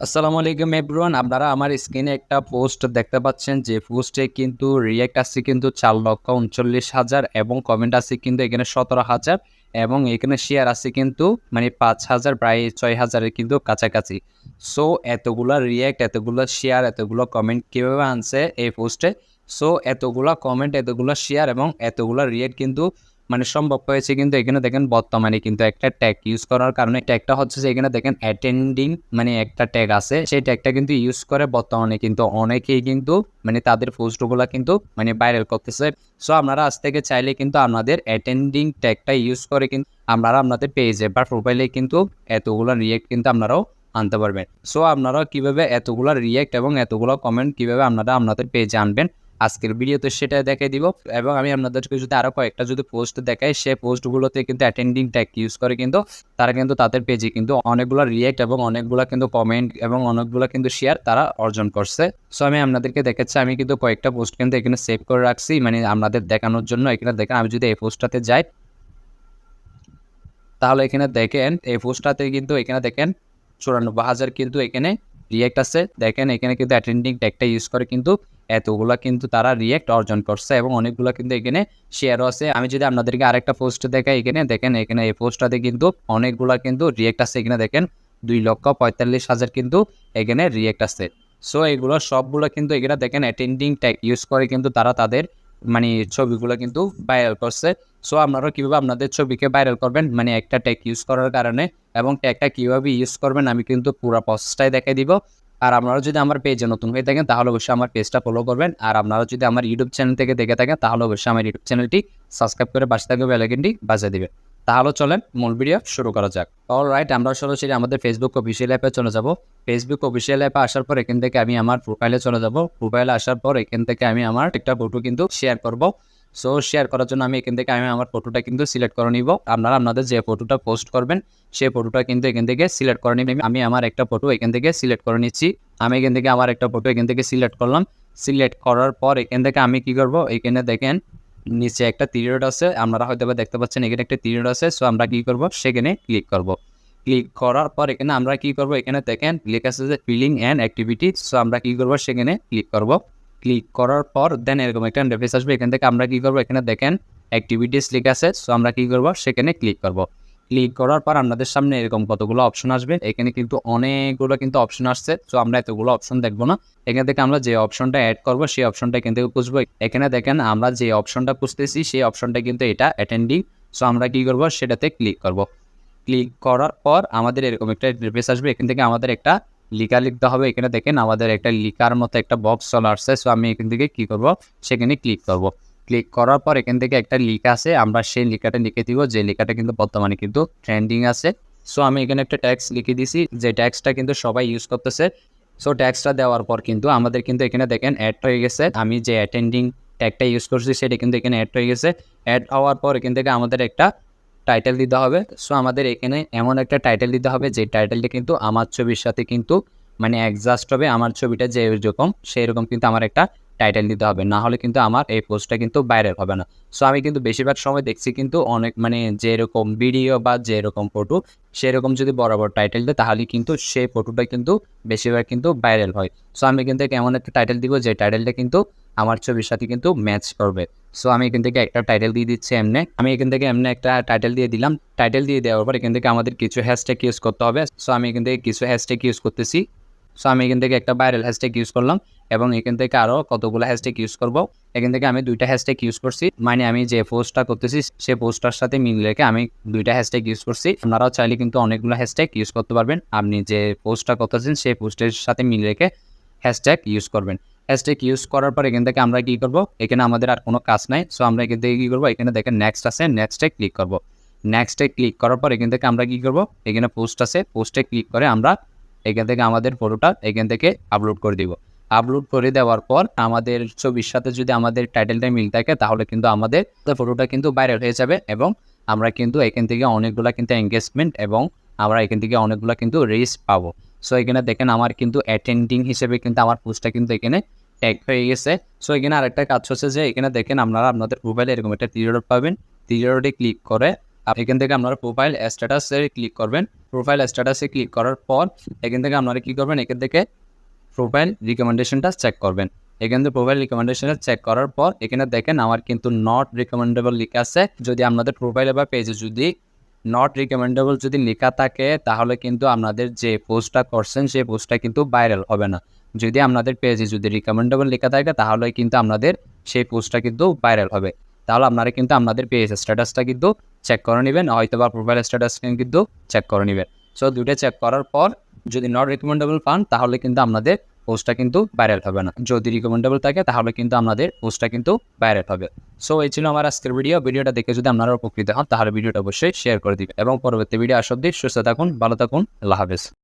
আসসালামু আলাইকুম এভরিওয়ান। আপনারা আমার স্ক্রিনে একটা পোস্ট দেখতে পাচ্ছেন, যে পোস্টে কিন্তু রিঅ্যাক্ট আছে কিন্তু 4,39,000 এবং কমেন্ট আছে কিন্তু এখানে 17,000 এবং এখানে শেয়ার আছে কিন্তু মানে 5,000 প্রায় 6,000 এর কিন্তু কাছাকাছি। সো এতগুলা রিঅ্যাক্ট, এতগুলা শেয়ার, এতগুলো কমেন্ট কিভাবে আনছে এই পোস্টে? সো এতগুলা কমেন্ট, এতগুলা শেয়ার এবং এতগুলা রিঅ্যাক্ট কিন্তু মানে সম্ভব হয়েছে কিন্তু এখানে দেখেন বর্তমানে কিন্তু একটা ট্যাগ ইউজ করার কারণে। ট্যাগটা হচ্ছে যে এখানে দেখেন অ্যাটেন্ডিং মানে একটা ট্যাগ আছে, সেই ট্যাগটা কিন্তু ইউজ করে বর্তমানে কিন্তু অনেকেই কিন্তু মানে তাদের পোস্টগুলো কিন্তু মানে ভাইরাল করতেছে। সো আপনারা আজ থেকে চাইলে কিন্তু আপনাদের অ্যাটেন্ডিং ট্যাগটা ইউজ করে কিন্তু আপনারা আপনাদের পেজে বা প্রোফাইলে কিন্তু এতগুলো রিয়েক্ট কিন্তু আপনারাও আনতে পারবেন। সো আপনারা কিভাবে এতগুলো রিয়েক্ট এবং এতগুলো কমেন্ট কিভাবে আপনারা আপনাদের পেজে আনবেন আজকের ভিডিওতে সেটা দেখাই দিব। এবং আমি আপনাদেরকে যদি আরো কয়েকটা যদি পোস্ট দেখাই, সেই পোস্টগুলোতে কিন্তু অ্যাটেন্ডিং ট্যাগ ইউজ করে কিন্তু তারা কিন্তু তাদের পেজে কিন্তু অনেকগুলো রিয়েক্ট এবং অনেকগুলো কিন্তু কমেন্ট এবং অনেকগুলো কিন্তু শেয়ার তারা অর্জন করছে। সো আমি আপনাদেরকে দেখাচ্ছি, আমি কিন্তু কয়েকটা পোস্ট কিন্তু এখানে সেভ করে রাখছি মানে আপনাদের দেখানোর জন্য। এখানে দেখেন, আমি যদি এই পোস্টটাতে যাই তাহলে এখানে দেখেন এই পোস্টটাতে কিন্তু এখানে দেখেন 94,000 কিন্তু এখানে রিয়েক্ট আছে। দেখেন এখানে কিন্তু অ্যাটেন্ডিং ট্যাগটা ইউজ করে কিন্তু এতগুলা কিন্তু তারা রিয়েক্ট অর্জন করছে এবং অনেকগুলো কিন্তু এখানে শেয়ারও আছে। আমি যদি আপনাদেরকে আরেকটা পোস্ট দেখাই, এখানে দেখেন এখানে এই পোস্টটাতে কিন্তু অনেকগুলা কিন্তু রিয়েক্ট আছে। এখানে দেখেন 2,45,000 কিন্তু এখানে রিয়েক্ট আছে। সো এগুলো সবগুলো কিন্তু এখানে দেখেন অ্যাটেন্ডিং ট্যাগ ইউজ করে কিন্তু তারা তাদের মানে ছবিগুলো কিন্তু ভাইরাল করছে। সো আপনারা কীভাবে আপনাদের ছবিকে ভাইরাল করবেন মানে একটা ট্যাগ ইউজ করার কারণে, এবং ট্যাগটা কীভাবে ইউজ করবেন আমি কিন্তু পুরো প্রসেসটাই দেখাই দিব। আর আপনারা যদি আমার পেজে নতুন হয়ে থাকেন তাহলে অবশ্যই আমার পেজটা ফলো করবেন। আর আপনারা যদি আমার ইউটিউব চ্যানেল থেকে দেখে থাকেন তাহলে অবশ্যই আমার ইউটিউব চ্যানেলটি সাবস্ক্রাইব করে পাশে থাকা বেল আইকনটি বাজিয়ে দিবেন। তাহলে চলেন মূল ভিডিও শুরু করা যাক। অলরাইট, আমরা সরাসরি আমাদের ফেসবুক অফিসিয়াল অ্যাপে চলে যাব। ফেসবুক অফিসিয়াল অ্যাপে আসার পর এখান থেকে আমি আমার প্রোফাইলে চলে যাব। প্রোফাইলে আসার পর এখান থেকে আমি আমার একটা ফটো কিন্তু শেয়ার করব। সো শেয়ার করার জন্য আমি এখান থেকে আমি আমার ফটোটা কিন্তু সিলেক্ট করে নিব। আপনারা আপনাদের যে ফটোটা পোস্ট করবেন সেই ফটোটা কিন্তু এখান থেকে সিলেক্ট করে নিবেন। আমি আমার একটা ফটো এখান থেকে সিলেক্ট করে নিচ্ছি। আমি এখান থেকে আমার একটা ফটো এখান থেকে সিলেক্ট করলাম। সিলেক্ট করার পর এখান থেকে আমি কি করব, এখানে দেখেন নিচে একটা তীর আছে, আপনারা হয়তো বা দেখতে পাচ্ছেন এখানে একটা তীর আছে। সো আমরা কি করব, সেখানে ক্লিক করব। ক্লিক করার পর এখানে আমরা কি করব, এখানে দেখেন লেখা আছে যে ফিলিং অ্যান্ড অ্যাক্টিভিটি। সো আমরা কি করব, সেখানে ক্লিক করব। ক্লিক করার পর দেন এরকম একটা ইন্টারফেস আসবে। এখান থেকে আমরা কি করব, এখানে দেখেন অ্যাক্টিভিটিস লেখা আছে। সো আমরা কি করব, সেখানে ক্লিক করব। ক্লিক করার পর আপনাদের সামনে এরকম কতগুলো অপশন আসবে। এখানে কিন্তু অনেকগুলো কিন্তু অপশন আসছে। সো আমরা এতগুলো অপশন দেখবো না। এখান থেকে আমরা যে অপশনটা অ্যাড করব সেই অপশনটা এখান থেকে খুঁজবো। এখানে দেখেন আমরা যে অপশনটা খুঁজতেছি সেই অপশনটা কিন্তু এটা অ্যাটেন্ডিং। সো আমরা কি করব, সেটাতে ক্লিক করব। ক্লিক করার পর আমাদের এরকম একটা ইন্টারফেস আসবে। এখান থেকে আমাদের একটা লিখা লিখতে হবে। এখানে দেখেন আমাদের একটা লিখার মতো একটা বক্স চলে আসছে। সো আমি এখান থেকে কি করব, সেখানে ক্লিক করব। ক্লিক করার পর এখান থেকে একটা লিখা আছে, আমরা সেই লিখাটা লিখে দিব, যে লিখাটা কিন্তু বর্তমানে কিন্তু ট্রেন্ডিং আছে। সো আমি এখানে একটা ট্যাক্স লিখে দিছি, যে ট্যাক্সটা কিন্তু সবাই ইউজ করতেছে। সো ট্যাক্সটা দেওয়ার পর কিন্তু আমাদের কিন্তু এখানে দেখেন অ্যাড হয়ে গেছে। আমি যে অ্যাটেন্ডিং ট্যাগটা ইউজ করছি সেটা কিন্তু এখানে অ্যাড হয়ে গেছে। অ্যাড হওয়ার পর এখান থেকে আমাদের একটা টাইটেল দিতে হবে। সো আমাদের এখানে এমন একটা টাইটেল দিতে হবে যে টাইটেলটা কিন্তু আমার ছবির সাথে কিন্তু মানে অ্যাডজাস্ট হবে। আমার ছবিটা যেরকম সেই রকম কিন্তু আমার একটা টাইটেল দিতে হবে, না হলে কিন্তু আমার এই পোস্টটা কিন্তু ভাইরাল হবে না। সো আমি কিন্তু বেশিরভাগ সময় দেখছি কিন্তু অনেক মানে যেরকম ভিডিও বা যেরকম ফটো সেরকম যদি বরাবর টাইটেল দেয় তাহলে কিন্তু সেই ফটোটা কিন্তু বেশিরভাগ কিন্তু ভাইরাল হয়। সো আমি কিন্তু এমন একটা টাইটেল দিব যে টাইটেলটা কিন্তু আমার ছবির সাথে কিন্তু ম্যাচ করবে। সো আমি এখান থেকে একটা টাইটেল দিয়ে দিচ্ছি এমনে। আমি এখান থেকে এমনি একটা টাইটেল দিয়ে দিলাম। টাইটেল দিয়ে দেওয়ার পর এখান থেকে আমাদের কিছু হ্যাশট্যাগ ইউজ করতে হবে। সো আমি এখান থেকে কিছু হ্যাশট্যাগ ইউজ করতেছি। সো আমি এখান থেকে একটা ভাইরাল হ্যাশট্যাগ ইউজ করলাম এবং এখান থেকে আরও কতগুলো হ্যাশট্যাগ ইউজ করব। এখান থেকে আমি 2টা হ্যাশট্যাগ ইউজ করছি, মানে আমি যে পোস্টটা করতেছি সে পোস্টটার সাথে মিল রেখে আমি 2টা হ্যাশট্যাগ ইউজ করছি। আপনারাও চাইলে কিন্তু অনেকগুলো হ্যাশট্যাগ ইউজ করতে পারবেন। আপনি যে পোস্টটা করতেছেন সেই পোস্টের সাথে মিল রেখে হ্যাশট্যাগ ইউজ করবেন। হ্যাশট্যাগ ইউজ করার পর এখান থেকে আমরা কি করব, এখানে আমাদের আর কোনো কাজ নাই। সো আমরা এখান থেকে কি করব, এখানে দেখেন নেক্সট আছে, নেক্সটে ক্লিক করব। নেক্সটে ক্লিক করার পর এখান থেকে আমরা কি করব, এখানে পোস্ট আছে, পোস্টে ক্লিক করে আমরা এখান থেকে আমাদের ফটোটা এখান থেকে আপলোড করে দিব। আপলোড করে দেওয়ার পর আমাদের ছবির সাথে যদি আমাদের টাইটেলটা মিল থাকে তাহলে কিন্তু আমাদের ফটোটা কিন্তু ভাইরাল হয়ে যাবে এবং আমরা কিন্তু এখান থেকে অনেকগুলা কিন্তু এঙ্গেজমেন্ট এবং আমরা এখান থেকে অনেকগুলা কিন্তু রিচ পাবো। সো এখানে দেখেন আমার কিন্তু অ্যাটেন্ডিং হিসেবে কিন্তু আমার পোস্টটা কিন্তু এখানে ট্যাগ হয়ে গেছে। সো এখানে আরেকটা কাজ হচ্ছে যে এখানে দেখেন আপনারা আপনাদের মোবাইলে এরকম একটা থ্রি ডট পাবেন। থ্রি ডটে ক্লিক করে এখান থেকে আপনারা প্রোফাইল স্ট্যাটাসে ক্লিক করবেন। প্রোফাইল স্ট্যাটাসে ক্লিক করার পর এখান থেকে আপনারা কী করবেন, এখান থেকে প্রোফাইল রিকমেন্ডেশনটা চেক করবেন। এখান থেকে প্রোফাইল রিকমেন্ডেশনটা চেক করার পর এখানে দেখেন আমার কিন্তু নট রিকমেন্ডেবল লেখা আছে। যদি আপনাদের প্রোফাইলে বা পেজে যদি নট রিকমেন্ডেবল যদি লেখা থাকে তাহলে কিন্তু আপনাদের যে পোস্টটা করছেন সেই পোস্টটা কিন্তু ভাইরাল হবে না। যদি আপনাদের পেজে যদি রিকমেন্ডেবল লেখা থাকে তাহলে কিন্তু আপনাদের সেই পোস্টটা কিন্তু ভাইরাল হবে। তাহলে আপনারা কিন্তু আপনাদের পেজ স্ট্যাটাসটা কিন্তু চেক করে নেবেন, হয়তো বা প্রোফাইল স্ট্যাটাস কিন্তু চেক করে নেবেন। সো দুটো চেক করার পর যদি নট রিকমেন্ডেবল পান তাহলে কিন্তু আপনাদের পোস্টটা কিন্তু ভাইরাল হবে না। যদি রিকমেন্ডেবল থাকে তাহলে কিন্তু আপনাদের পোস্টটা কিন্তু ভাইরাল হবে। সো এই ছিল আমার আজকের ভিডিওটা দেখে যদি আপনারা উপকৃত হন তাহলে ভিডিওটা অবশ্যই শেয়ার করে দিবেন এবং পরবর্তী ভিডিও আসা অবধি সুস্থ থাকুন, ভালো থাকুন, আল্লাহ হাফেজ।